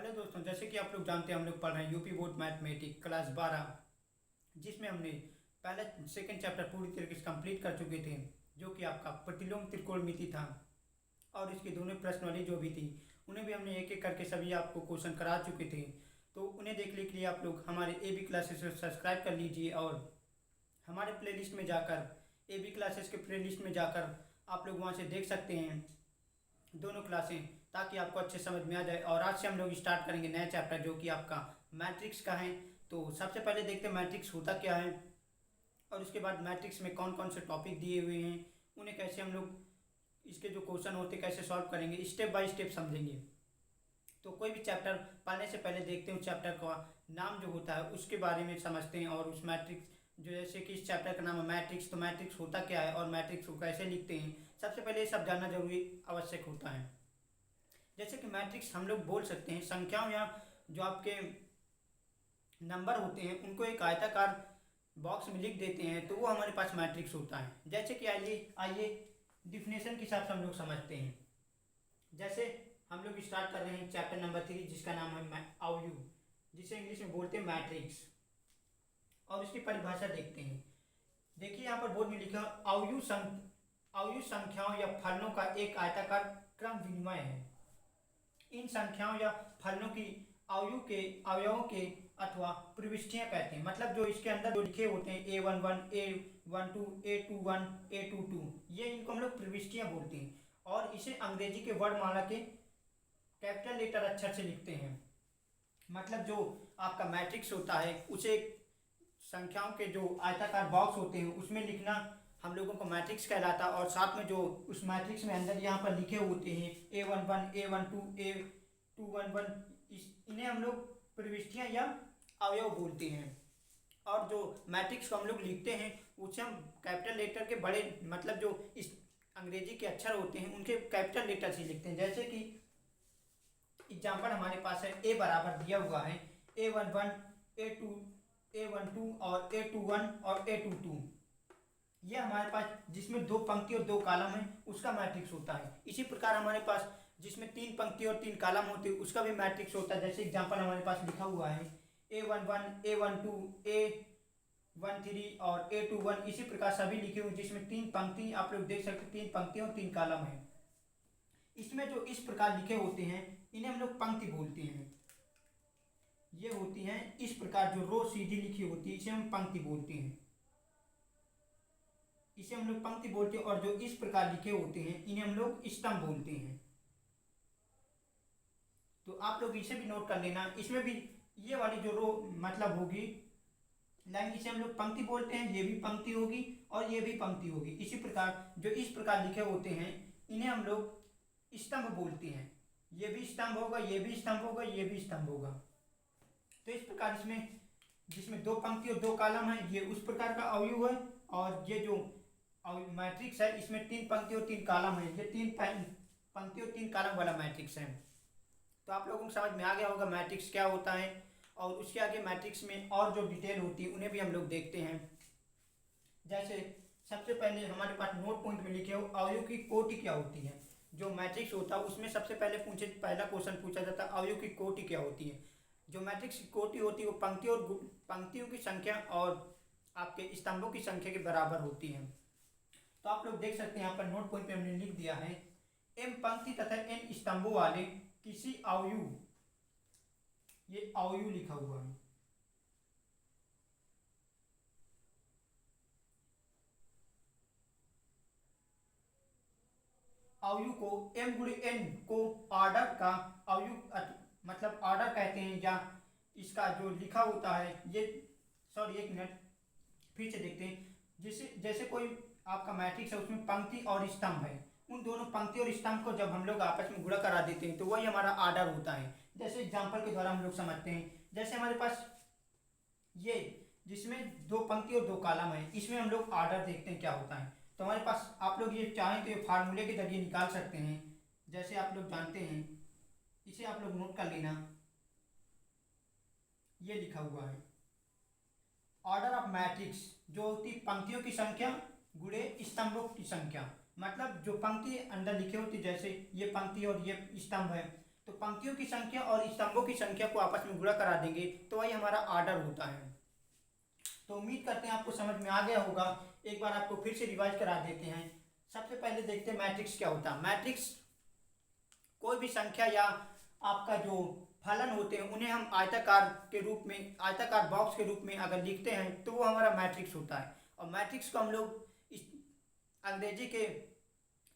Hello दोस्तों, जैसे कि आप लोग जानते हैं हम लोग पढ़ रहे हैं यूपी बोर्ड मैथमेटिक्स क्लास 12, जिसमें हमने पहला सेकंड चैप्टर पूरी तरीके से कंप्लीट कर चुके थे, जो कि आपका प्रतिलोम त्रिकोणमिति था। और इसके दोनों प्रश्न वाली जो भी थी उन्हें भी हमने एक एक करके सभी आपको क्वेश्चन करा चुके थे। तो उन्हें देखने के लिए आप लोग हमारे ए बी क्लासेस को सब्सक्राइब कर लीजिए और हमारे प्लेलिस्ट में जाकर ए बी क्लासेस के प्लेलिस्ट में जाकर आप लोग वहाँ से देख सकते हैं दोनों क्लासें, ताकि आपको अच्छे समझ में आ जाए। और आज से हम लोग स्टार्ट करेंगे नया चैप्टर जो कि आपका मैट्रिक्स का है। तो सबसे पहले देखते हैं मैट्रिक्स होता क्या है, और उसके बाद मैट्रिक्स में कौन कौन से टॉपिक दिए हुए हैं, उन्हें कैसे हम लोग इसके जो क्वेश्चन होते हैं कैसे सॉल्व करेंगे, स्टेप बाय स्टेप समझेंगे। तो कोई भी चैप्टर पढ़ने से पहले देखते हैं उस चैप्टर का नाम जो होता है उसके बारे में समझते हैं, और उस मैट्रिक्स जो जैसे कि इस चैप्टर का नाम है मैट्रिक्स, तो मैट्रिक्स होता क्या है और मैट्रिक्स को कैसे लिखते हैं, सबसे पहले ये सब जानना जरूरी आवश्यक होता है। जैसे कि मैट्रिक्स हम लोग बोल सकते हैं संख्याओं या जो आपके नंबर होते हैं उनको एक आयताकार बॉक्स में लिख देते हैं, तो वो हमारे पास मैट्रिक्स होता है। जैसे कि आइए आइए डिफिनेशन के हिसाब से हम लोग समझते हैं। जैसे हम लोग स्टार्ट कर रहे हैं चैप्टर नंबर 3, जिसका नाम है आव्यू, जिसे इंग्लिश में बोलते हैं मैट्रिक्स। और इसकी परिभाषा देखते हैं। देखिए यहाँ पर बोर्ड में लिखा आव्यू संख्याओं या फलनों का एक आयताकार क्रम विनिमय है। इन संख्याओं या फलनों की अवयवों के अथवा प्रविष्टियां कहते हैं। मतलब जो इसके अंदर जो लिखे होते हैं A11, A12, A21, A22, ये इनको हम लोग प्रविष्टियां बोलते हैं। और इसे अंग्रेजी के वर्णमाला के कैपिटल लेटर अक्षर से लिखते हैं। मतलब जो आपका मैट्रिक्स होता है उसे संख्याओं के जो आयताकार बॉक्स होते हैं उसमें लिखना हम लोगों को मैट्रिक्स कहलाता है। और साथ में जो उस मैट्रिक्स में अंदर यहाँ पर लिखे होते हैं A11, A12, A211, इन्हें हम लोग प्रविष्टियाँ या अवयव बोलते हैं। और जो मैट्रिक्स को हम लोग लिखते हैं उसे हम कैपिटल लेटर के बड़े, मतलब जो इस अंग्रेजी के अक्षर होते हैं उनके कैपिटल लेटर से लिखते हैं। जैसे कि एग्जाम्पल हमारे पास है ए बराबर दिया हुआ है A11, A12 और A21 और A22। ये हमारे पास जिसमें 2 पंक्ति और 2 कॉलम है उसका मैट्रिक्स होता है। इसी प्रकार हमारे पास जिसमें 3 पंक्ति और 3 कॉलम होते हैं उसका भी मैट्रिक्स होता है। जैसे एग्जांपल हमारे पास लिखा हुआ है A11, A12, A13 और A21। इसी प्रकार सभी लिखे हुए जिसमें 3 पंक्ति, आप लोग देख सकते हैं 3 पंक्ति और 3 कॉलम है। इसमें जो इस प्रकार लिखे होते हैं इन्हें हम लोग पंक्ति बोलते हैं। ये होती हैं इस प्रकार जो रो सीधी लिखी होती है इसे हम पंक्ति बोलते हैं, इसे हम लोग पंक्ति बोलते हैं। और जो इस प्रकार लिखे होते हैं इन्हें हम लोग स्तंभ बोलते हैं। तो आप लोग इसे भी नोट कर लेना। इसमें भी ये वाली जो रो मतलब होगी लाइन, इसे हम लोग पंक्ति बोलते हैं, ये भी पंक्ति होगी और ये भी पंक्ति होगी। इसी प्रकार जो इस प्रकार लिखे होते हैं इन्हें हम लोग स्तंभ बोलते हैं। ये भी स्तंभ होगा, ये भी स्तंभ होगा, ये भी स्तंभ होगा। तो इस प्रकार इसमें जिसमें 2 पंक्ति और 2 कॉलम है ये उस प्रकार का अवयव है। और ये जो मैट्रिक्स है इसमें 3 पंक्ति और 3 कॉलम है, ये 3 पंक्ति और 3 कॉलम वाला मैट्रिक्स है। तो आप लोगों को समझ में आ गया होगा मैट्रिक्स क्या होता है। और उसके आगे मैट्रिक्स में और जो डिटेल होती है उन्हें भी हम लोग देखते हैं। जैसे सबसे पहले हमारे पास नोट पॉइंट में लिखे हो अवयव की कोटि क्या होती है। जो मैट्रिक्स होता है उसमें सबसे पहले पहला क्वेश्चन पूछा जाता है अवयव की कोटि क्या होती है। जो मैट्रिक्स की कोटि होती है वो पंक्तियों की संख्या और आपके स्तंभों की संख्या के बराबर होती है। तो आप लोग देख सकते हैं यहाँ पर नोट पॉइंट पे हमने लिख दिया है m पंक्ति तथा n स्तंभों वाले किसी अवयव, ये अवयव लिखा हुआ है, अवयव को m गुणे n को ऑर्डर का अवयव मतलब ऑर्डर कहते हैं। या इसका जो लिखा होता है ये, सॉरी एक मिनट फिर से देखते हैं। जैसे कोई आपका मैट्रिक्स है उसमें पंक्ति और स्तंभ है, उन दोनों पंक्ति और स्तंभ को जब हम लोग आपस में गुणा करा देते हैं तो वही हमारा आर्डर होता है। जैसे एग्जांपल के द्वारा हम लोग समझते हैं। जैसे हमारे पास ये जिसमें 2 पंक्ति और 2 कॉलम है इसमें हम लोग आर्डर देखते हैं क्या होता है। तो हमारे पास आप लोग ये चाहें तो ये फार्मूले के जरिए निकाल सकते हैं। जैसे आप लोग जानते हैं, इसे आप लोग नोट कर लेना, ये लिखा हुआ है ऑर्डर ऑफ मैट्रिक्स, जो होती पंक्तियों की संख्या गुणे स्तंभों की संख्या। मतलब जो पंक्ति अंदर लिखे होती, जैसे ये पंक्ति और ये स्तंभ है, तो पंक्तियों की संख्या और स्तंभों की संख्या को आपस में गुणा करा देंगे तो वही हमारा आर्डर होता है। तो उम्मीद करते हैं आपको समझ में आ गया होगा। एक बार आपको फिर से रिवाइज करा देते हैं। सबसे पहले देखते हैं मैट्रिक्स क्या होता है। मैट्रिक्स कोई भी संख्या या आपका जो फलन होते हैं उन्हें हम आयताकार के रूप में, आयताकार बॉक्स के रूप में अगर लिखते हैं तो वो हमारा मैट्रिक्स होता है। और मैट्रिक्स को हम लोग अंग्रेजी के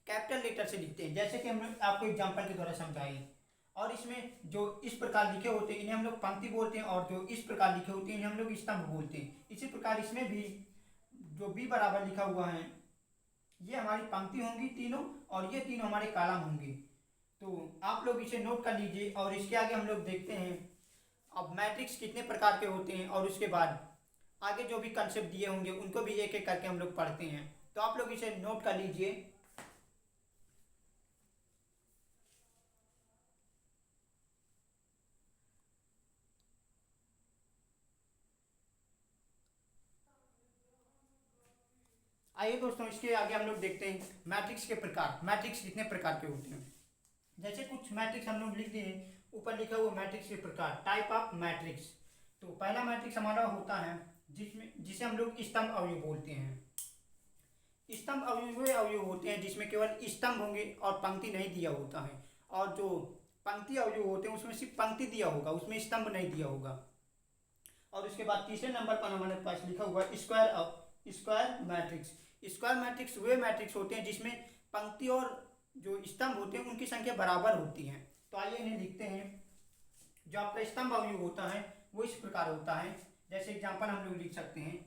कैपिटल लेटर से लिखते हैं, जैसे कि हम आपको एग्जांपल के द्वारा समझाएं। और इसमें जो इस प्रकार लिखे होते हैं इन्हें हम लोग पंक्ति बोलते हैं, और जो इस प्रकार लिखे होते हैं इन्हें हम लोग स्तंभ बोलते हैं। इसी प्रकार इसमें भी जो बी बराबर लिखा हुआ है ये हमारी पंक्ति होंगी तीनों, और ये तीनों हमारे कॉलम होंगे। तो आप लोग इसे नोट कर लीजिए और इसके आगे हम लोग देखते हैं अब मैट्रिक्स कितने प्रकार के होते हैं, और उसके बाद आगे जो भी कंसेप्ट दिए होंगे उनको भी एक एक करके हम लोग पढ़ते हैं। तो आप लोग इसे नोट कर लीजिए। आइए दोस्तों, इसके आगे हम लोग देखते हैं मैट्रिक्स के प्रकार। मैट्रिक्स कितने प्रकार के होते हैं। जैसे कुछ मैट्रिक्स हम लोग लिख दिए, ऊपर लिखा हुआ मैट्रिक्स के प्रकार, टाइप ऑफ मैट्रिक्स। तो पहला मैट्रिक्स हमारा होता है जिसे हम लोग स्तंभ अवयव बोलते हैं। स्तंभ अवयव वे अवयव होते हैं जिसमें केवल स्तंभ होंगे और पंक्ति नहीं दिया होता है। और जो पंक्ति अवयव होते हैं उसमें सिर्फ पंक्ति दिया होगा, उसमें स्तंभ नहीं दिया होगा। और उसके बाद तीसरे नंबर पर हमारे पास लिखा हुआ स्क्वायर मैट्रिक्स। स्क्वायर मैट्रिक्स वे मैट्रिक्स होते हैं जिसमें पंक्ति और जो स्तंभ होते हैं उनकी संख्या बराबर होती है। तो आइए इन्हें लिखते हैं। जो आपका स्तंभ अवयव होता है वो इस प्रकार होता है, जैसे एग्जांपल हम लोग लिख सकते हैं।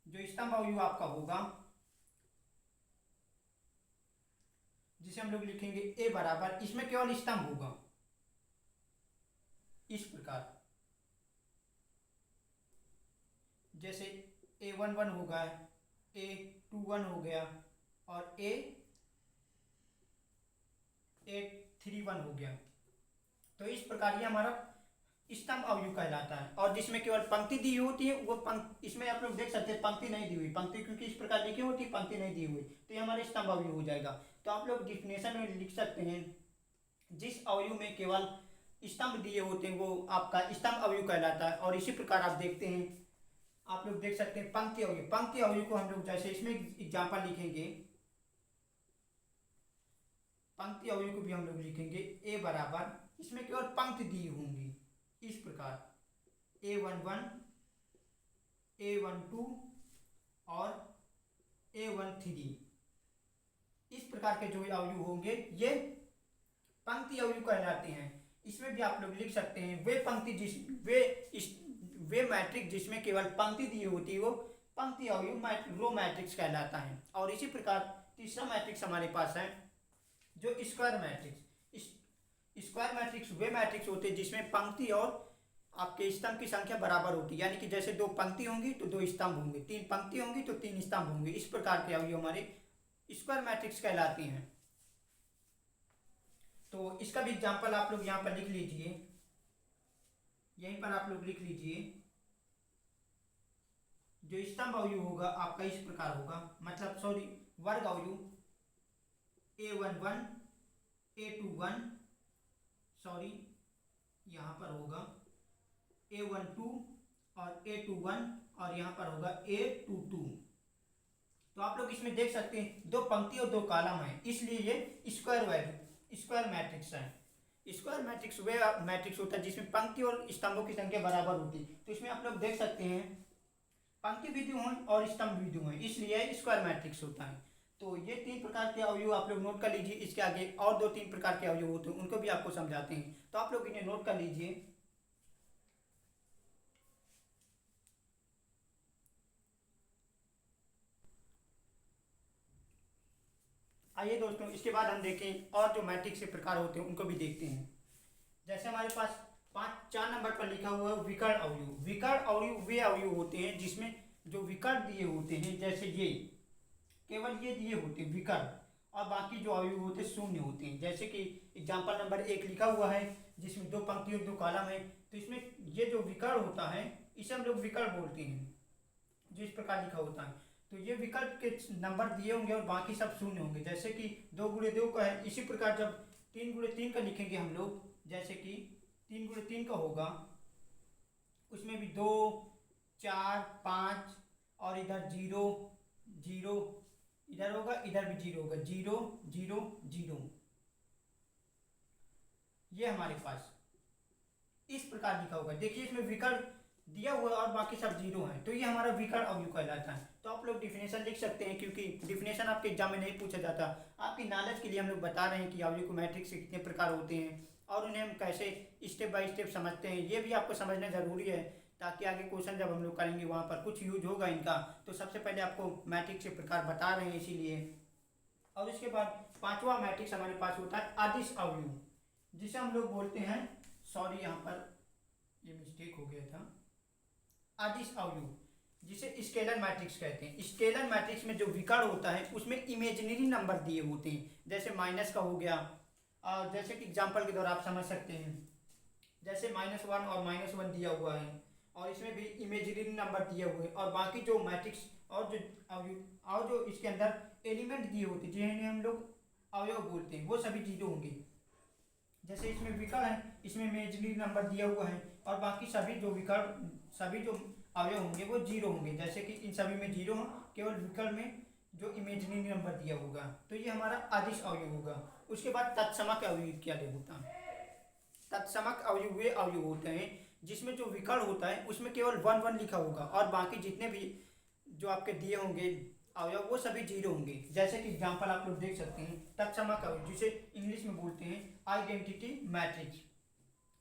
जो स्तंभ अवयव आपका होगा जिसे हम लोग लिखेंगे ए बराबर, इसमें केवल स्तंभ होगा इस प्रकार, जैसे A11 हो गया, A21 हो गया और A31 हो गया। तो इस प्रकार ये हमारा स्तंभ अवयव कहलाता है। और जिसमें केवल पंक्ति दी होती है वो इसमें आप लोग देख सकते हैं पंक्ति नहीं दी हुई, पंक्ति क्योंकि इस प्रकार लिखी होती है, पंक्ति नहीं दी हुई, तो ये हमारे स्तंभ अवयव हो जाएगा। तो आप लोग डिफिनेशन में लिख सकते हैं जिस अवयव में केवल स्तंभ दिए होते हैं वो आपका स्तंभ अवयव कहलाता है। और इसी प्रकार आप देखते हैं, आप लोग देख सकते हैं पंक्ति अवयव। पंक्ति अवयव को हम लोग जैसे इसमें एग्जांपल लिखेंगे, पंक्ति अवयव को भी हम लोग लिखेंगे ए बराबर, इसमें केवल पंक्ति दी होंगी इस प्रकार, A11, A12 और A13। इस प्रकार के जो अवयव होंगे ये पंक्ति अवयव कहलाते हैं। इसमें भी आप लोग लिख सकते हैं वे पंक्ति वे मैट्रिक्स जिसमें केवल पंक्ति दी होती है वो पंक्ति अवयव रो मैट्रिक्स कहलाता है। और इसी प्रकार तीसरा मैट्रिक्स हमारे पास है जो स्क्वायर मैट्रिक्स। स्क्वायर मैट्रिक्स वे मैट्रिक्स होते हैं जिसमें पंक्ति और आपके स्तंभ की संख्या बराबर होती है, यानी कि जैसे 2 पंक्ति होंगी तो 2 स्तंभ होंगे, 3 पंक्ति होंगी तो 3 स्तंभ होंगे। इस प्रकार के अवयव हमारे स्क्वायर मैट्रिक्स कहलाते हैं। तो इसका भी एग्जाम्पल आप लोग यहाँ पर लिख लीजिए, यहीं पर आप लोग लिख लीजिए। जो स्तंभ अवयव होगा आपका इस प्रकार होगा, मतलब सॉरी वर्ग अवयव A11, A21, सॉरी यहाँ पर होगा A12 और A21 और यहाँ पर होगा A22। तो आप लोग इसमें देख सकते हैं 2 पंक्ति और 2 कॉलम है, इसलिए ये स्क्वायर मैट्रिक्स है। स्क्वायर मैट्रिक्स वे मैट्रिक्स होता है जिसमें पंक्ति और स्तंभों की संख्या बराबर होती है। तो इसमें आप लोग देख सकते हैं पंक्ति भी दो हैं और स्तंभ भी दो हैं, इसलिए स्क्वायर मैट्रिक्स होता है। तो ये 3 प्रकार के अवयव आप लोग नोट कर लीजिए। इसके आगे और 2-3 प्रकार के अवयव होते हैं, उनको भी आपको समझाते हैं, तो आप लोग इन्हें नोट कर लीजिए। आइए दोस्तों, इसके बाद हम देखें और जो मैट्रिक्स के प्रकार होते हैं उनको भी देखते हैं। जैसे हमारे पास 4 नंबर पर लिखा हुआ है विकर्ण अवयव। विकर्ण अवयव वे अवयव होते हैं जिसमें जो विकर्ण दिए होते हैं, जैसे ये केवल ये दिए होते हैं विकर्ण, और बाकी जो अवयव होते हैं शून्य होते हैं। जैसे कि एग्जाम्पल नंबर 1 लिखा हुआ है जिसमें 2 पंक्ति और 2 कॉलम है। तो इसमें ये जो विकर्ण होता है इसे हम लोग विकर्ण बोलते हैं, जो इस प्रकार लिखा होता है। तो ये विकल्प के नंबर दिए होंगे और बाकी सब शून्य होंगे। जैसे कि 2 × 2 का है, इसी प्रकार जब 3 × 3 का लिखेंगे हम लोग, जैसे कि 3 × 3 का होगा, उसमें भी 2, 4, 5 और इधर 0 0 इधर होगा, इधर भी 0 होगा, 0 0 0। ये हमारे पास इस प्रकार लिखा होगा। देखिए इसमें विकल्प दिया हुआ है और बाकी सब 0 है, तो ये हमारा विकर्ण अवयव कहलाता है। तो आप लोग डिफिनेशन लिख सकते हैं, क्योंकि डिफिनेशन आपके एग्जाम में नहीं पूछा जाता। आपकी नॉलेज के लिए हम लोग बता रहे हैं कि अवयव को मैट्रिक्स के कितने प्रकार होते हैं और उन्हें हम कैसे स्टेप बाय स्टेप समझते हैं, ये भी आपको समझना जरूरी है, ताकि आगे क्वेश्चन जब हम लोग करेंगे वहाँ पर कुछ यूज होगा इनका। तो सबसे पहले आपको मैट्रिक्स के प्रकार बता रहे हैं इसीलिए। और इसके बाद 5वां मैट्रिक्स हमारे पास होता है अदिश अवयव, जिसे हम लोग बोलते हैं, सॉरी यहाँ पर ये मिस्टेक हो गया था, अदिश अवयव, जिसे स्केलर मैट्रिक्स कहते हैं। स्केलर मैट्रिक्स में जो विकर्ण होता है उसमें इमेजिनरी नंबर दिए होते हैं, जैसे माइनस का हो गया, और जैसे कि एग्जांपल के द्वारा आप समझ सकते हैं, जैसे -1 और -1 दिया हुआ है और इसमें भी इमेजिनरी नंबर दिए हुए हैं, और बाकी जो मैट्रिक्स और जो इसके अंदर एलिमेंट दिए होते हैं जिन्हें हम लोग अवयव बोलते हैं, वो सभी 0 होंगे। जैसे इसमें विकर्ण है, इसमें इमेजिनरी नंबर दिया हुआ है और बाकी सभी जो अवयव होंगे वो 0 होंगे। जैसे कि इन सभी में 0 हो, केवल विकर्ण में जो इमेजिनरी नंबर दिया होगा, तो ये हमारा अदिश अवयव होगा। उसके बाद तत्समक अवयव क्या होता है? तत्समक अवयव वे अवयव होते हैं जिसमें जो विकर्ण होता है उसमें केवल 1 1 लिखा होगा और बाकी जितने भी जो आपके दिए होंगे अवयव वो सभी 0 होंगे। जैसे कि एग्जांपल आप लोग देख सकते हैं, तत्समक अवयव जिसे इंग्लिश में बोलते हैं आइडेंटिटी मैट्रिक्स।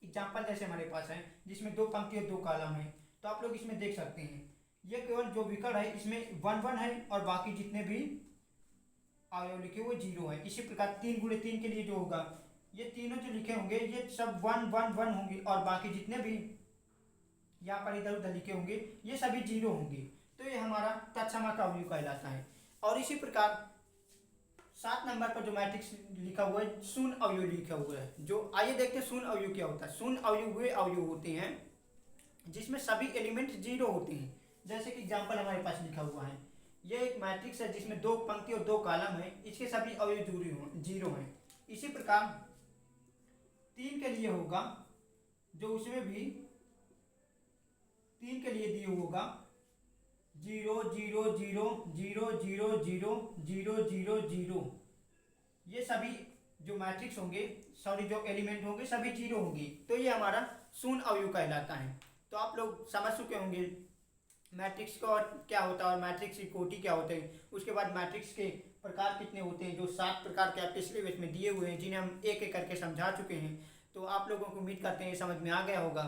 एग्जांपल जैसे हमारे पास है जिसमें 2 पंक्ति और 2 कॉलम है, तो आप लोग इसमें देख सकते हैं ये केवल जो विकर्ण है इसमें 1 1 है और बाकी जितने भी अवयव लिखे वो 0 है। इसी प्रकार 3 × 3 के लिए जो होगा, ये तीनों जो लिखे होंगे ये सब 1 1 1 होंगे और बाकी जितने भी यहाँ पर इधर उधर लिखे होंगे ये सभी 0 होंगे। तो ये हमारा तत्समक अवयव कहलाता है। और इसी प्रकार 7 नंबर पर जो मैट्रिक्स लिखा हुआ है शून्य अवयव लिखा हुआ है, जो आइए देखते हैं शून्य अवयव क्या होता है। शून्य अवयव वे अवयव होते हैं जिसमें सभी एलिमेंट 0 होते हैं। जैसे कि एग्जांपल हमारे पास लिखा हुआ है, ये एक मैट्रिक्स है जिसमें 2 पंक्ति और 2 कॉलम है, इसके सभी अवयव 0 हैं। इसी प्रकार 3 के लिए होगा, जो उसमें भी 3 के लिए दिए होगा 0 0 0 0 0 0 0 0 0। ये सभी जो मैट्रिक्स होंगे, सॉरी जो एलिमेंट होंगे सभी 0 होंगे। तो ये हमारा शून्य अवयव कहलाता है। तो आप लोग समझ चुके होंगे मैट्रिक्स का क्या होता है और मैट्रिक्स की कोटि क्या होते हैं। उसके बाद मैट्रिक्स के प्रकार कितने होते हैं, जो 7 प्रकार के आपके सिलेबस में दिए हुए हैं, जिन्हें हम एक एक करके समझा चुके हैं। तो आप लोगों को उम्मीद करते हैं समझ में आ गया होगा,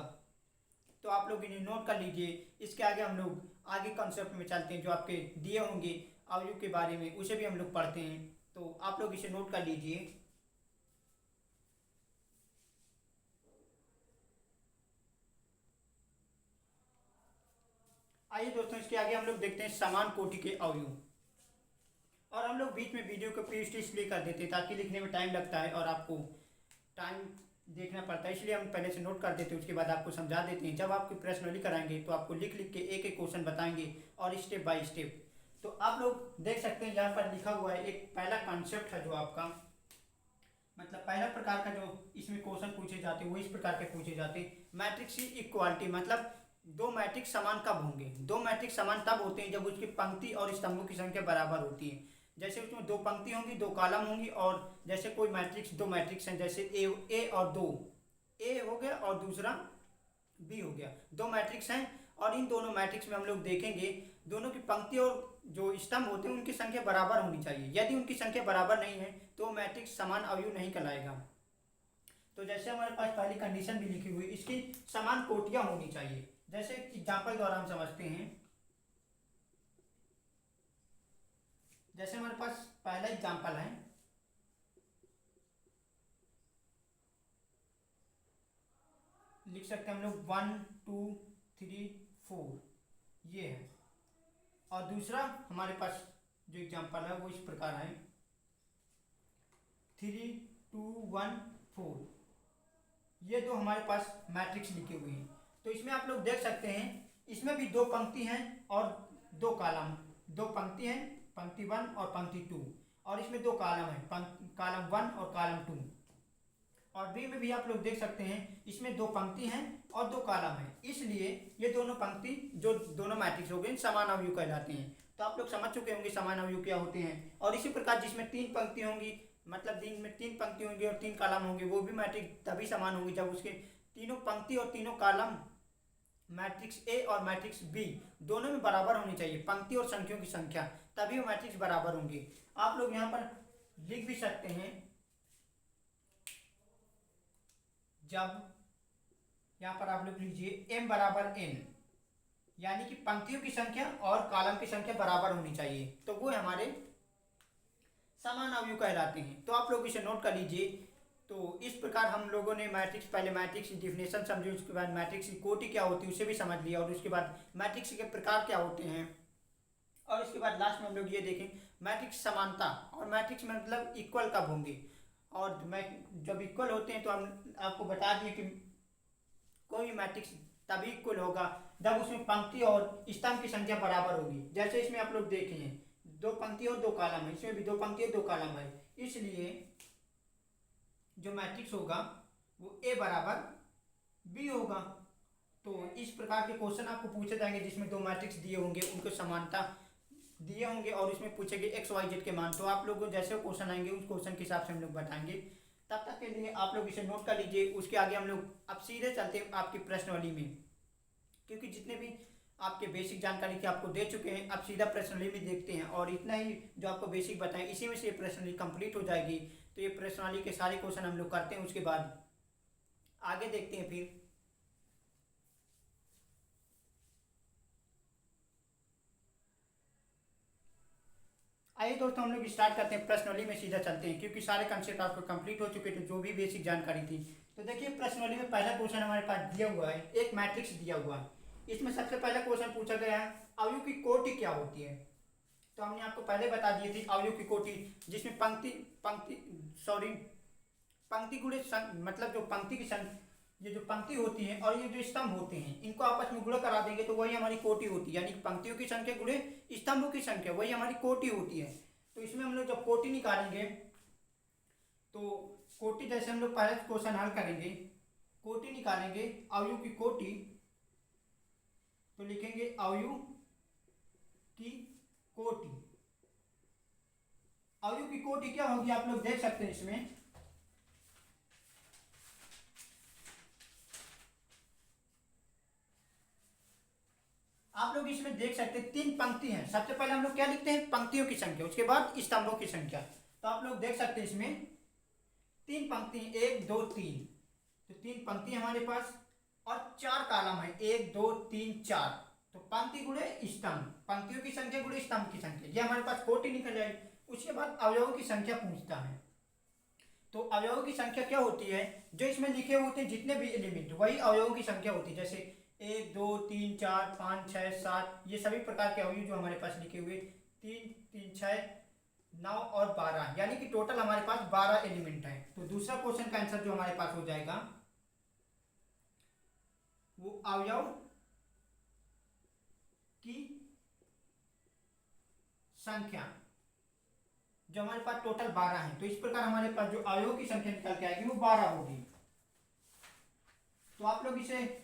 तो आप लोग इन्हें नोट कर लीजिए। इसके आगे हम लोग आगे कॉन्सेप्ट में चलते हैं, जो आपके दिए होंगे अवयव के बारे में उसे भी हम लोग पढ़ते हैं। तो आप लोग इसे नोट कर लीजिए। आइए दोस्तों, इसके आगे हम लोग देखते हैं समान कोटि के अवयव। और हम लोग बीच में वीडियो को पीएचडी इसलिए कर देते हैं ताकि लिखने में टाइम लगता है और आपको टाइम देखना पड़ता है, इसलिए हम पहले से नोट कर देते हैं, उसके बाद आपको समझा देते हैं। जब आपकी प्रश्नोली कराएंगे तो आपको लिख लिख के एक एक क्वेश्चन बताएंगे और स्टेप बाय स्टेप। तो आप लोग देख सकते हैं यहाँ पर लिखा हुआ है, एक पहला कॉन्सेप्ट है जो आपका, मतलब पहला प्रकार का जो इसमें क्वेश्चन पूछे जाते हैं वो इस प्रकार के पूछे जाते हैं। मैट्रिक्स की इक्वालिटी, मतलब 2 मैट्रिक्स समान कब होंगे? 2 मैट्रिक्स समान तब होते हैं जब उसकी पंक्ति और स्तंभों की संख्या बराबर होती है। जैसे उसमें 2 पंक्ति होंगी, 2 कॉलम होंगी, और जैसे कोई मैट्रिक्स 2 मैट्रिक्स हैं, जैसे ए और 2, ए हो गया और दूसरा बी हो गया, 2 मैट्रिक्स हैं। और इन दोनों मैट्रिक्स में हम लोग देखेंगे दोनों की पंक्ति और जो स्तंभ होते हैं उनकी संख्या बराबर होनी चाहिए। यदि उनकी संख्या बराबर नहीं है तो मैट्रिक्स समान अवयव नहीं कहलाएगा। तो जैसे हमारे पास पहली कंडीशन भी लिखी हुई, इसकी समान कोटियां होनी चाहिए। जैसे एग्जाम्पल द्वारा हम समझते हैं, जैसे हमारे पास पहला एग्जाम्पल है, लिख सकते हैं हम लोग 1 2 3 4, ये है। और दूसरा हमारे पास जो एग्जाम्पल है वो इस प्रकार है 3 2 1 4। ये 2 हमारे पास मैट्रिक्स लिखे हुए हैं। तो इसमें आप लोग देख सकते हैं इसमें भी 2 पंक्ति हैं और 2 कॉलम, दो पंक्ति हैं, पंक्ति 1 और पंक्ति 2, और इसमें दो कॉलम है, कॉलम 1 और कॉलम 2। और बी में भी आप लोग देख सकते हैं, इसमें दो पंक्ति हैं और दो कॉलम हैं, इसलिए ये दोनों पंक्ति जो दोनों मैट्रिक्स हो गए समान अवयव कहलाते हैं। तो आप लोग समझ चुके होंगे समान अवयव क्या होते हैं। और इसी प्रकार जिसमें तीन पंक्ति होंगी, मतलब दिन में तीन पंक्ति होंगी और तीन कॉलम होंगे, वो भी मैट्रिक्स तभी समान होंगी जब उसके तीनों पंक्ति और तीनों कॉलम मैट्रिक्स ए और मैट्रिक्स बी दोनों में बराबर होनी चाहिए, पंक्ति और संख्याओं की संख्या, तभी वो मैट्रिक्स बराबर होंगे। आप लोग यहाँ पर लिख भी सकते हैं, जब यहाँ पर आप लोग लीजिए m बराबर n, यानी कि पंक्तियों की संख्या और कॉलम की संख्या बराबर होनी चाहिए, तो वो हमारे समान अवयव कहलाते हैं। तो आप लोग इसे नोट कर लीजिए। तो इस प्रकार हम लोगों ने मैट्रिक्स, पहले मैट्रिक्स की डिफिनेशन समझी, उसके बाद मैट्रिक्स की कोटि क्या होती है उसे भी समझ लिया, और उसके बाद मैट्रिक्स के प्रकार क्या होते हैं, और उसके बाद लास्ट में हम लोग ये देखें मैट्रिक्स समानता, और मैट्रिक्स में मतलब इक्वल कब होंगे, और मैं जब इक्वल होते हैं तो हम आपको बता दिए कि कोई मैट्रिक्स तभी इक्वल होगा जब उसमें पंक्ति और स्तंभ की संख्या बराबर होगी। जैसे इसमें आप लोग देखें हैं, दो पंक्ति और दो कॉलम है, इसमें भी दो पंक्ति और दो कॉलम है, इसलिए जो मैट्रिक्स होगा वो ए बराबर बी होगा। तो इस प्रकार के क्वेश्चन आपको पूछे जाएंगे जिसमें दो मैट्रिक्स दिए होंगे, उनको समानता दिए होंगे और इसमें पूछेंगे एक्स वाई जेड के मान। तो आप लोग जैसे क्वेश्चन आएंगे उस क्वेश्चन के हिसाब से हम लोग बताएंगे। तब तक के लिए आप लोग इसे नोट कर लीजिए। उसके आगे हम लोग अब सीधे चलते हैं आपकी प्रश्नावली में, क्योंकि जितने भी आपके बेसिक जानकारी के आपको दे चुके हैं, अब सीधा प्रश्नावली में देखते हैं, और इतना ही जो आपको बेसिक बताएं इसी में से ये प्रश्नावली कंप्लीट हो जाएगी। तो ये प्रश्नावली के सारे क्वेश्चन हम लोग करते हैं, उसके बाद आगे देखते हैं। फिर आइए दोस्तों हम लोग स्टार्ट करते हैं, प्रश्नावली में सीधा चलते हैं, क्योंकि सारे कंसेप्ट आपको कंप्लीट हो चुके थे जो भी बेसिक जानकारी थी। तो देखिए प्रश्नावली में पहला क्वेश्चन हमारे पास दिया हुआ है, एक मैट्रिक्स दिया हुआ है। इसमें सबसे पहला क्वेश्चन पूछा गया है अवयव की कोटि क्या होती है। तो हमने आपको पहले बता दिए थे अवयव की कोटि, जिसमें पंक्ति गुणे मतलब जो पंक्ति की ये जो पंक्ति होती है और ये जो स्तंभ होते हैं, इनको आपस में गुणा करा देंगे तो वही हमारी कोटि होती है, यानी पंक्तियों की संख्या गुणे स्तंभों की संख्या, वही हमारी कोटि होती है। तो इसमें हम लोग जब कोटि निकालेंगे, तो कोटि जैसे हम लोग पहले क्वेश्चन हल करेंगे, कोटि निकालेंगे अवयव की कोटि, तो लिखेंगे अवयव की कोटि। अवयव की कोटि क्या होगी आप लोग देख सकते हैं। इसमें आप लोग इसमें देख सकते हैं तीन पंक्ति हैं। सबसे पहले हम लोग क्या लिखते हैं, पंक्तियों की संख्या, उसके बाद स्तंभों की संख्या। तो आप लोग देख सकते हैं इसमें तीन पंक्ति, 1 2 3, तो तीन पंक्ति हमारे पास और चार कॉलम है, 1 2 3 4। तो पंक्ति गुणे स्तंभ, पंक्तियों की संख्या गुणे स्तंभ की संख्या, ये हमारे पास कोटि निकल जाएगी। उसके बाद अवयवों की संख्या पूछता है। तो अवयवों की संख्या क्या होती है, जो इसमें लिखे होते हैं जितने भी एलिमेंट, वही अवयवों की संख्या होती है। जैसे 1 2 3 4 5 6 7, ये सभी प्रकार के अवयव जो हमारे पास लिखे हुए 3 3 6 9 और 12, यानी कि टोटल हमारे पास 12 एलिमेंट है। तो दूसरा क्वेश्चन का आंसर जो हमारे पास हो जाएगा वो अवयव की संख्या, जो हमारे पास टोटल 12 है। तो इस प्रकार हमारे पास जो अवयव की संख्या निकल के आएगी वो 12 होगी। तो आप लोग इसे,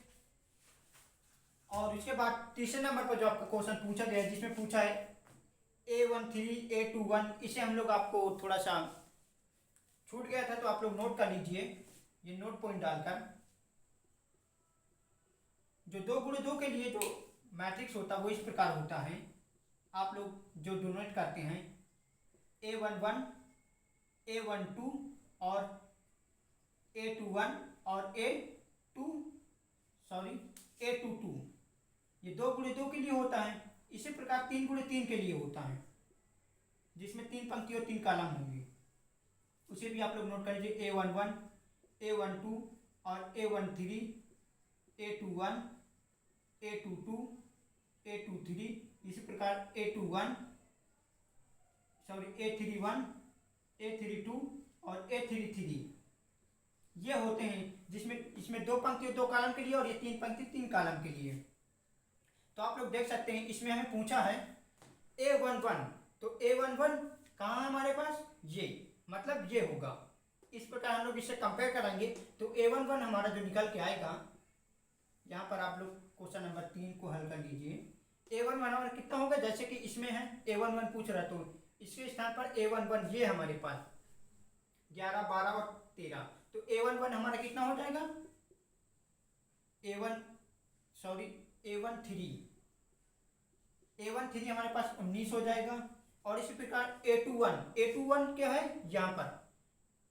और इसके बाद तीसरे नंबर पर जो आपका क्वेश्चन पूछा गया है, जिसमें पूछा है A13 A21, इसे हम लोग आपको थोड़ा सा छूट गया था तो आप लोग नोट कर लीजिए, ये नोट पॉइंट डालकर। जो 2 गुणे 2 के लिए जो मैट्रिक्स होता है वो इस प्रकार होता है। आप लोग जो डोनेट करते हैं A11 A12 और A21 और A22, ये 2 गुणे 2 के लिए होता है। इसी प्रकार 3 गुणे 3 के लिए होता है, जिसमें 3 पंक्ति और 3 कॉलम होंगे। उसे भी आप लोग नोट कर लीजिए, A11 A12 और A13 A21 A22 A23, इसी प्रकार A31 A31 A32 और A33, ये होते हैं जिसमें इसमें 2 पंक्ति और 2 कॉलम के लिए, और ये 3 पंक्ति 3 कॉलम के लिए। तो आप लोग देख सकते हैं इसमें हमें पूछा है A11, तो A11 कहाँ है हमारे पास, ये मतलब ये होगा। इस प्रकार हम लोग इसे कंपेयर करेंगे तो A11 हमारा जो निकल के आएगा, यहाँ पर आप लोग क्वेश्चन नंबर 3 को हल कर लीजिए। A11 हमारा कितना होगा, जैसे कि इसमें है A11 पूछ रहा, तो इसके स्थान पर A11 ये हमारे पास 11, 12 और 13, तो A11 हमारा कितना हो जाएगा, A13 हमारे पास 19 हो जाएगा। और इसी प्रकार A21 क्या है यहाँ पर,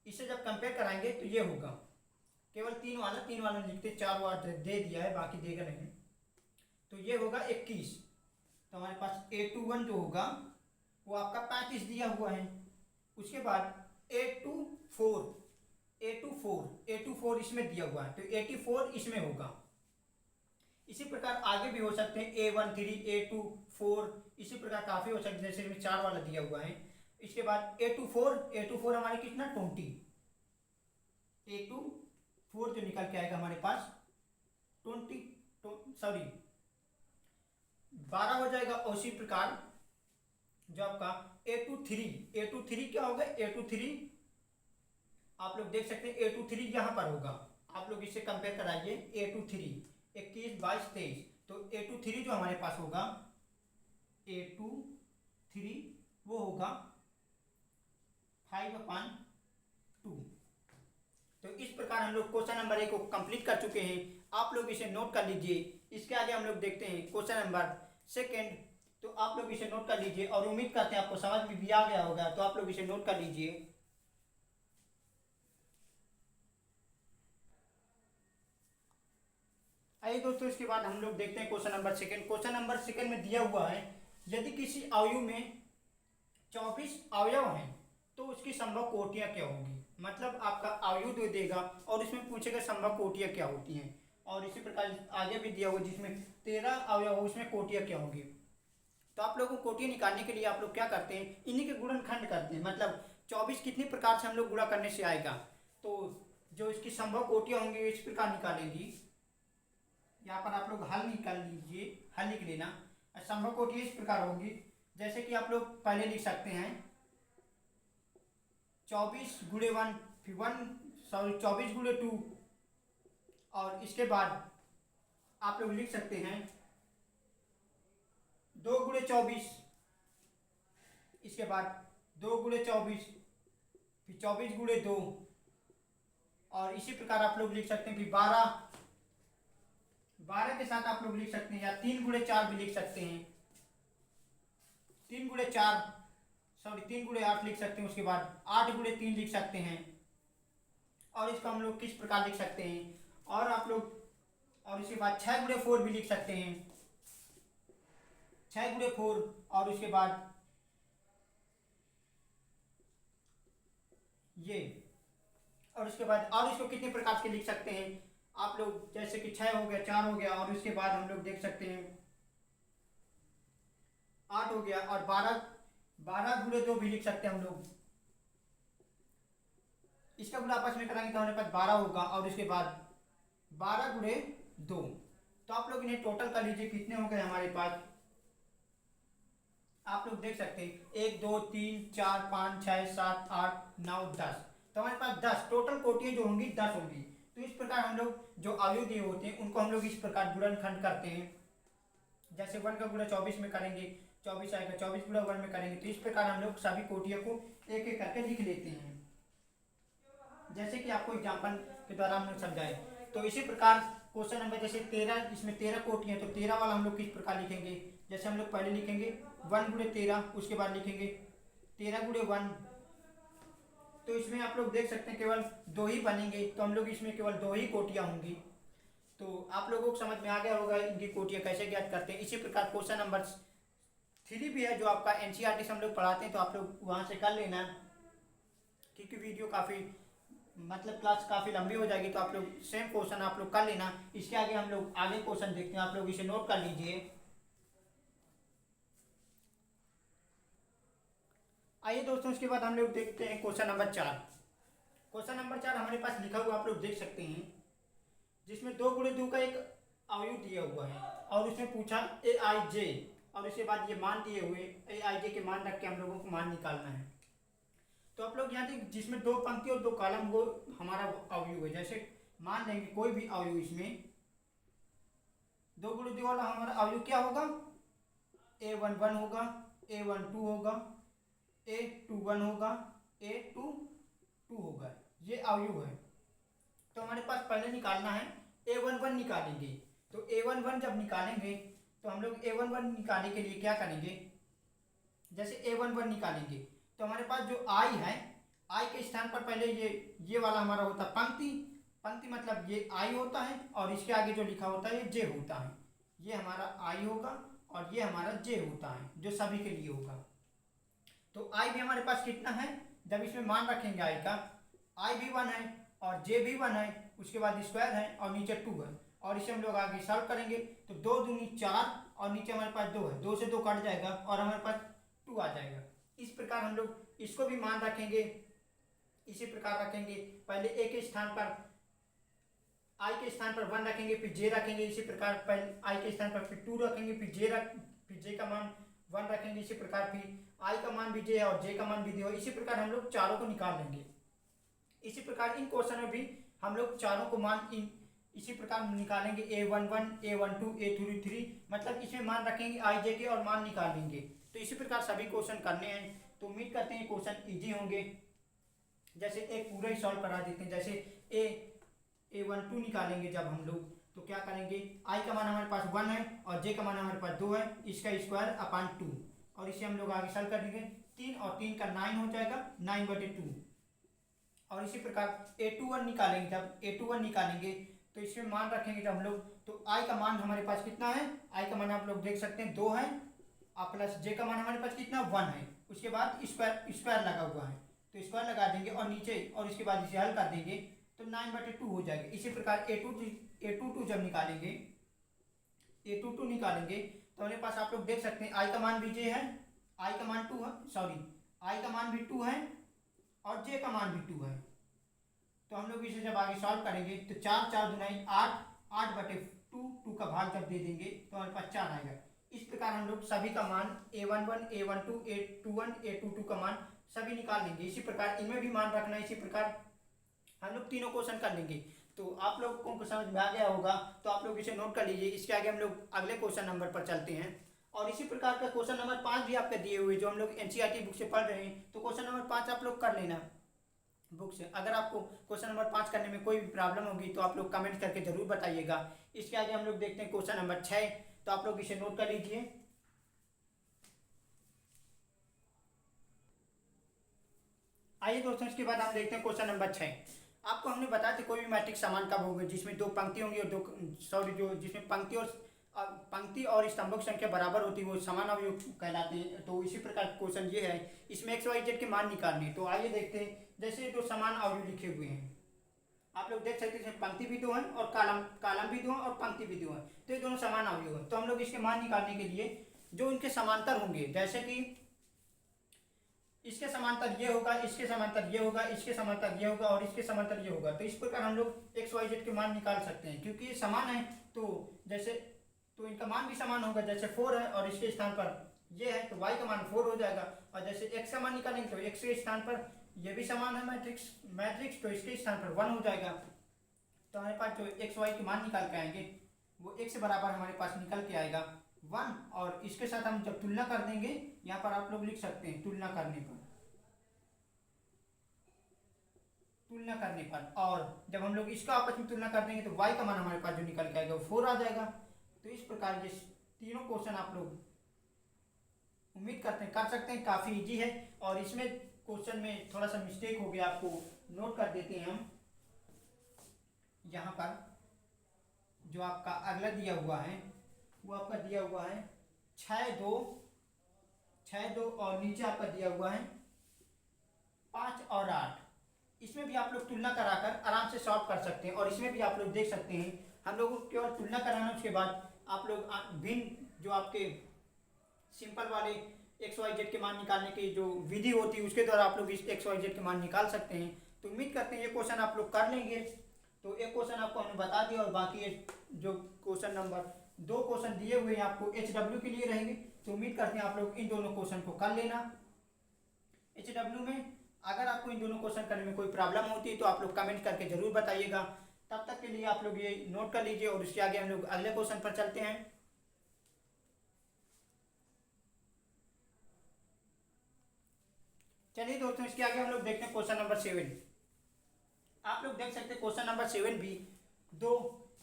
इसे जब कंपेयर कराएंगे तो ये होगा, केवल तीन वाला लिखते, 4 वार दे दिया है बाकी देगा नहीं, तो ये होगा 21। तो हमारे पास A21 जो होगा वो आपका 35 दिया हुआ है। उसके बाद A24 इसमें दिया हुआ है, तो 84 इसमें होगा। इसी प्रकार आगे भी हो सकते हैं, A13, A24, इसी प्रकार काफ़ी हो सकते हैं, जैसे इसमें 4 वाला दिया हुआ है। इसके बाद A24 हमारे कितना 20, A24 जो निकल के आएगा हमारे पास 12 हो जाएगा। और इसी प्रकार जो आपका A23 क्या होगा, A23 आप लोग देख सकते हैं, A23 यहाँ पर होगा, आप लोग इससे कंपेयर कराइए। A23 21, 22, 23, तो A23 जो हमारे पास होगा, A23 वो होगा 5/2। तो इस प्रकार हम लोग क्वेश्चन नंबर 1 को कंप्लीट कर चुके हैं, आप लोग इसे नोट कर लीजिए। इसके आगे हम लोग देखते हैं क्वेश्चन नंबर 2, तो आप लोग इसे नोट कर लीजिए और उम्मीद करते हैं आपको समझ में भी आ गया होगा, तो आप लोग इसे नोट कर लीजिए। आइए दोस्तों, इसके बाद हम लोग देखते हैं क्वेश्चन नंबर 2। क्वेश्चन नंबर 2 में दिया हुआ है, यदि किसी अवयव में 24 अवयव हैं तो उसकी संभव कोटियां क्या होगी। मतलब आपका अवयव दे देगा और इसमें पूछेगा संभव कोटियां क्या होती हैं, और इसी प्रकार आगे भी दिया हुआ जिसमें 13 अवयव हो उसमें कोटियां क्या होंगी। तो आप लोगों को कोटियां निकालने के लिए आप लोग क्या करते हैं, इन्हीं के गुणनखंड करते हैं। मतलब 24 कितनी प्रकार से हम लोग गुणा करने से आएगा, तो जो इसकी संभव कोटियां होंगी इस प्रकार निकालेंगी। यहाँ पर आप लोग हल निकाल लीजिए, हल लिख लेना। संभव कोटियां इस प्रकार होगी, जैसे कि आप लोग पहले लिख सकते हैं 24 गुणे 1, फिर 24 गुणे 2, और इसके बाद आप लोग लिख सकते हैं 2 गुणे 24, इसके बाद 2 गुणे 24, फिर 24 गुणे 2, और इसी प्रकार आप लोग लिख सकते हैं फिर 12 के साथ आप लोग लिख सकते हैं, या 3 गुणे 4 भी लिख सकते हैं, 3 गुणे 8 लिख सकते हैं। उसके बाद 8 गुणे 3 लिख सकते हैं, और इसको हम लोग किस प्रकार लिख सकते हैं, और आप लोग, और इसके बाद 6 गुणे 4 भी लिख सकते हैं, 6 गुणे 4, और उसके बाद ये, और उसके बाद और इसको कितने प्रकार के लिख सकते हैं आप लोग, जैसे कि 6 हो गया, 4 हो गया, और उसके बाद हम लोग देख सकते हैं 8 हो गया, और 12 गुणे 2 भी लिख सकते हैं हम लोग। इसका गुणा आपस में करेंगे तो हमारे पास 12 होगा, और उसके बाद 12 गुणे 2, तो आप लोग इन्हें टोटल कर लीजिए कितने हो गए हमारे पास। आप लोग देख सकते हैं 1, 2, 3, 4, 5, 6, 7, 8, 9, 10, तो हमारे पास 10 टोटल कोटियां जो होंगी 10 होंगी। तो इस प्रकार हम लोग जो अवयव दिए होते हैं उनको हम लोग इस प्रकार गुणनखंड करते हैं। जैसे 1 का गुणा 24 में करेंगे 24 आएगा, 24 गुणा 1 में करेंगे, तो इस प्रकार हम लोग सभी कोटियों को एक एक करके लिख लेते हैं, जैसे कि आपको एग्जाम्पल के द्वारा हम लोग समझाए। तो इसी प्रकार क्वेश्चन नंबर जैसे 13, इसमें 13 कोटियां, तो 13 वाला हम लोग किस प्रकार लिखेंगे, जैसे हम लोग पहले लिखेंगे 1 गुणे 13, उसके बाद लिखेंगे 13 गुणे 1, तो इसमें आप लोग देख सकते हैं केवल 2 ही बनेंगे, तो हम लोग इसमें केवल 2 ही कोटियां होंगी। तो आप लोगों को समझ में आ गया होगा इनकी कोटियां कैसे ज्ञात करते हैं। इसी प्रकार क्वेश्चन नंबर 3 भी है जो आपका एनसीईआरटी से हम लोग पढ़ाते हैं, तो आप लोग वहाँ से कर लेना, क्योंकि वीडियो काफ़ी मतलब क्लास काफ़ी लंबी हो जाएगी, तो आप लोग सेम क्वेश्चन आप लोग कर लेना। इसके आगे हम लोग आगे क्वेश्चन देखते हैं, आप लोग इसे नोट कर लीजिए। आइए दोस्तों, उसके बाद हम लोग देखते हैं क्वेश्चन नंबर 4। क्वेश्चन नंबर 4 हमारे पास लिखा हुआ आप लोग देख सकते हैं, जिसमें 2 गुणे 2 का एक अवयव दिया हुआ है, और उसमें पूछा AIJ और उसके बाद ये मान दिए हुए ए आई जे के मान रख के हम लोगों को मान निकालना है। तो आप लोग यहाँ देख जिसमें 2 पंक्ति और 2 कॉलम वो हमारा अवयव है। जैसे मान लेंगे कोई भी अवयव इसमें 2 गुणित 2 वाला हमारा अवयव क्या होगा, A11 होगा, A12 होगा, A21 होगा, A22 होगा, ये अवयव है। तो हमारे पास पहले निकालना है A11 निकालेंगे। तो A11 जब निकालेंगे तो हम लोग A11 निकालने के लिए क्या करेंगे, जैसे A11 निकालेंगे तो हमारे पास जो I है, I के स्थान पर पहले ये वाला हमारा होता है पंक्ति, पंक्ति मतलब ये I होता है और इसके आगे जो लिखा होता है ये J होता है। ये हमारा I होगा और ये हमारा J होता है जो सभी के लिए होगा। तो I भी हमारे पास कितना है, जब इसमें मान रखेंगे I का, I भी 1 है और J भी 1 है, उसके बाद स्क्वायर है और नीचे 2 है और इसे हम लोग आगे सॉल्व करेंगे तो 2 दूनी 4 और नीचे हमारे पास 2 है, 2 से 2 कट जाएगा और हमारे पास 2 आ जाएगा। इस प्रकार हम लोग इसको भी मान रखेंगे, इसी प्रकार रखेंगे, पहले A के स्थान पर I के स्थान पर 1 रखेंगे, फिर J रखेंगे, इसी प्रकार पहले I के स्थान पर फिर 2 रखेंगे, फिर J का मान 1 रखेंगे, इसी प्रकार फिर I का मान भी J है और J का मान भी D है। इसी प्रकार हम लोग चारों को निकाल लेंगे। इसी प्रकार इन क्वेश्चन में भी हम लोग चारों को मान इसी प्रकार निकालेंगे, A11, A12, A33, मतलब इसमें मान रखेंगे I J के और मान निकालेंगे। तो इसी प्रकार सभी क्वेश्चन करने हैं। तो उम्मीद करते हैं क्वेश्चन इजी होंगे। जैसे एक पूरा ही सॉल्व करा देते हैं। जैसे A12 निकालेंगे जब हम लोग तो क्या करेंगे, I का मान हमारे पास 1 है और J का मान हमारे पास 2 है, इसका स्क्वायर अपॉन 2 और इसे हम लोग आगे सॉल्व कर देंगे। 3 और 3 का 9 हो जाएगा, 9/2। और इसी प्रकार A21 निकालेंगे, जब A21 निकालेंगे तो इसमें मान रखेंगे जब हम लोग, तो I का मान हमारे पास कितना है, I का मान आप लोग देख सकते हैं 2 है और प्लस J का मान हमारे पास कितना 1 है, उसके बाद स्क्वायर लगा हुआ है तो स्क्वायर लगा देंगे और नीचे और इसके बाद इसे हल कर देंगे तो 9/2 हो जाएगा। इसी प्रकार A22 जब निकालेंगे, A22 निकालेंगे तो हमारे पास आप लोग देख सकते हैं I का मान भी J है, I का मान 2 है, सॉरी I का मान भी 2 है और J का मान भी 2 है। तो हम लोग इसे जब आगे सॉल्व करेंगे तो 4 4 दूनी 8, 8/2, 2 का भाग जब दे देंगे तो हमारे पास 4 आएगा। इस प्रकार हम लोग सभी का मान A11, A12, A21, A22 का मान सभी निकाल लेंगे। इसी प्रकार इनमें भी मान रखना है। इसी प्रकार हम लोग तीनों क्वेश्चन कर लेंगे। तो आप लोगों को समझ में आ गया होगा तो आप लोग इसे नोट कर लीजिए। इसके आगे हम लोग अगले क्वेश्चन नंबर पर चलते हैं। और इसी प्रकार का क्वेश्चन नंबर 5 भी आपके दिए हुए जो हम लोग NCERT बुक से पढ़ रहे हैं, तो क्वेश्चन नंबर 5 आप लोग कर लेना बुक से। अगर आपको क्वेश्चन नंबर 5 करने में कोई भी प्रॉब्लम होगी तो आप लोग कमेंट करके जरूर बताइएगा। इसके आगे हम लोग देखते हैं क्वेश्चन नंबर 6, तो आप लोग इसे नोट कर लीजिए। आइए दोस्तों, इसके बाद हम देखते हैं क्वेश्चन नंबर 6। आपको हमने बताया था कोई भी मैट्रिक्स समान कब होगी, जिसमें 2 पंक्ति होंगी और जो जिसमें पंक्ति और स्तंभों की संख्या बराबर होती है वो समान अवयव कहलाते हैं। तो इसी प्रकार क्वेश्चन ये है, इसमें x y z के मान निकालने। तो आइए देखते हैं। जैसे 2 समान अवयव लिखे हुए हैं, आप लोग देख सकते हैं इसमें पंक्ति भी 2 है और कालम भी 2 है और पंक्ति भी 2 है, तो ये दोनों समान अवयव है। तो हम लोग इसके मान निकालने के लिए जो इनके समांतर होंगे, जैसे कि इसके समांतर ये होगा, इसके समांतर ये होगा, इसके समांतर ये होगा और इसके समांतर ये होगा। तो इस प्रकार हम लोग एक्स वाई जेड के मान निकाल सकते हैं। क्योंकि ये समान है तो इनका मान भी समान होगा। जैसे 4 है और इसके स्थान पर ये है तो y का मान 4 हो जाएगा। और जैसे x का मान निकालेंगे तो x के स्थान पर ये भी समान है मैट्रिक्स तो इसके स्थान पर 1 हो जाएगा। तो हमारे पास जो एक्स वाई के मान निकाल के आएंगे वो x के बराबर हमारे पास निकल के आएगा 1। और इसके साथ हम जब तुलना कर देंगे, यहाँ पर आप लोग लिख सकते हैं तुलना करने पर और जब हम लोग इसका आपस में तुलना कर देंगे तो y का मान हमारे पास जो निकल के आएगा वो 4 आ जाएगा। तो इस प्रकार ये तीनों क्वेश्चन आप लोग उम्मीद करते हैं कर सकते हैं, काफ़ी इजी है। और इसमें क्वेश्चन में थोड़ा सा मिस्टेक हो गया, आपको नोट कर देते हैं हम। यहाँ पर जो आपका अगला दिया हुआ है वो आपका दिया हुआ है 6 2 और नीचे आपका दिया हुआ है 5 और 8। इसमें भी आप लोग तुलना कराकर आराम से सॉल्व कर सकते हैं। और इसमें भी आप लोग देख सकते हैं हम लोगों को केवल तुलना कराना, उसके बाद आप लोग भिन्न जो आपके सिंपल वाले एक्स वाई जेड के मान निकालने की जो विधि होती है उसके द्वारा आप लोग इस एक्स वाई जेड के मान निकाल सकते हैं। तो उम्मीद करते हैं ये क्वेश्चन आप लोग कर लेंगे। तो एक क्वेश्चन आपको हमने बता दिया और बाकी जो क्वेश्चन नंबर 2 क्वेश्चन दिए हुए हैं आपको HW के लिए रहेंगे। तो उम्मीद करते हैं आप लोग इन दोनों क्वेश्चन को कर लेना HW में। अगर आपको इन दोनों क्वेश्चन करने में कोई प्रॉब्लम होती है तो आप लोग कमेंट करके जरूर बताइएगा। तब तक के लिए आप लोग ये नोट कर लीजिए और उसके आगे हम लोग अगले क्वेश्चन पर चलते हैं। चलिए दोस्तों, इसके आगे हम लोग देखते हैं क्वेश्चन नंबर 7। आप लोग देख सकते हैं क्वेश्चन नंबर 7 भी दो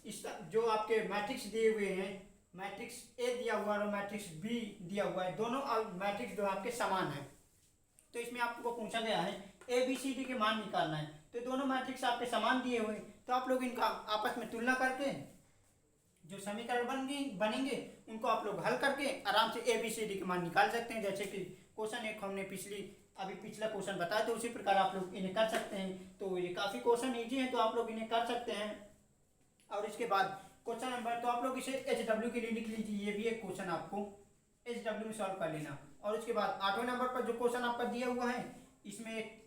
इस जो आपके मैट्रिक्स दिए हुए हैं, मैट्रिक्स ए दिया हुआ है और मैट्रिक्स बी दिया हुआ है, दोनों मैट्रिक्स जो आपके समान है। तो इसमें आपको पूछा गया है ABCD के मान निकालना है। तो दोनों मैट्रिक्स आपके समान दिए हुए, तो आप लोग इनका आपस में तुलना करके जो समीकरण बनेंगे उनको आप लोग हल करके आराम से ABCD के मान निकाल सकते हैं। जैसे कि क्वेश्चन एक हमने पिछला क्वेश्चन बताया, तो उसी प्रकार आप लोग इन्हें कर सकते हैं। तो ये काफ़ी क्वेश्चन ईजी है, तो आप लोग इन्हें कर सकते हैं। और इसके बाद क्वेश्चन नंबर, तो आप लोग इसे HW के लिए लिख लीजिए, ये भी एक क्वेश्चन आपको HW में सॉल्व कर लेना। और उसके बाद 8वें नंबर पर जो क्वेश्चन आपका दिया हुआ है, इसमें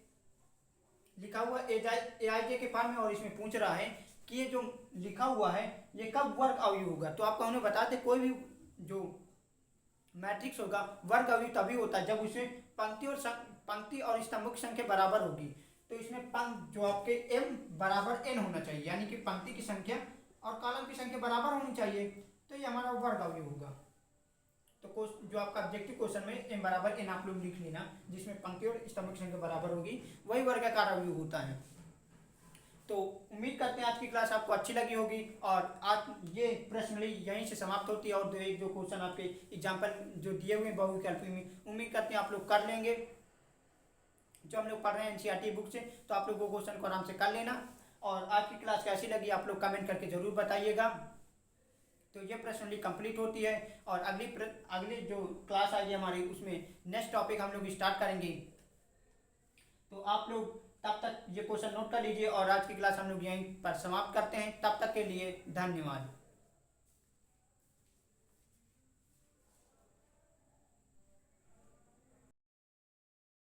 लिखा हुआ AIJ के फॉर्म में, और इसमें पूछ रहा है कि ये जो लिखा हुआ है ये कब वर्ग अवयव होगा। तो आपको उन्हें बताते, कोई भी जो मैट्रिक्स होगा वर्ग अवयव तभी होता है जब उसमें पंक्ति और स्तंभों की संख्या बराबर होगी। तो इसमें जो आपके m बराबर n होना चाहिए, यानी कि पंक्ति की संख्या और कॉलम की संख्या बराबर होनी चाहिए, तो ये हमारा वर्ग अवयव होगा। तो जो आपका ऑब्जेक्टिव क्वेश्चन में m बराबर n आप लोग लिख लेना, जिसमें पंक्ति और स्तंभ की संख्या बराबर होगी, वही वर्गाकार अवयव होता है। तो उम्मीद करते हैं आज की क्लास आपको अच्छी लगी होगी, और आज ये प्रश्नावली यहीं से समाप्त होती है। और जो क्वेश्चन आपके एग्जाम्पल जो दिए हुए हैं बहुविकल्पी में, उम्मीद करते हैं आप लोग कर लेंगे जो हम लोग पढ़ रहे हैं NCERT बुक से। तो आप लोग वो क्वेश्चन को आराम से कर लेना। और आज की क्लास कैसी लगी आप लोग कमेंट करके जरूर बताइएगा। तो ये प्रश्नावली कंप्लीट होती है, और अगली जो क्लास आएगी हमारी, उसमें नेक्स्ट टॉपिक हम लोग स्टार्ट करेंगे। तो आप लोग तब तक ये क्वेश्चन नोट कर लीजिए, और आज की क्लास हम लोग यहीं पर समाप्त करते हैं। तब तक के लिए धन्यवाद।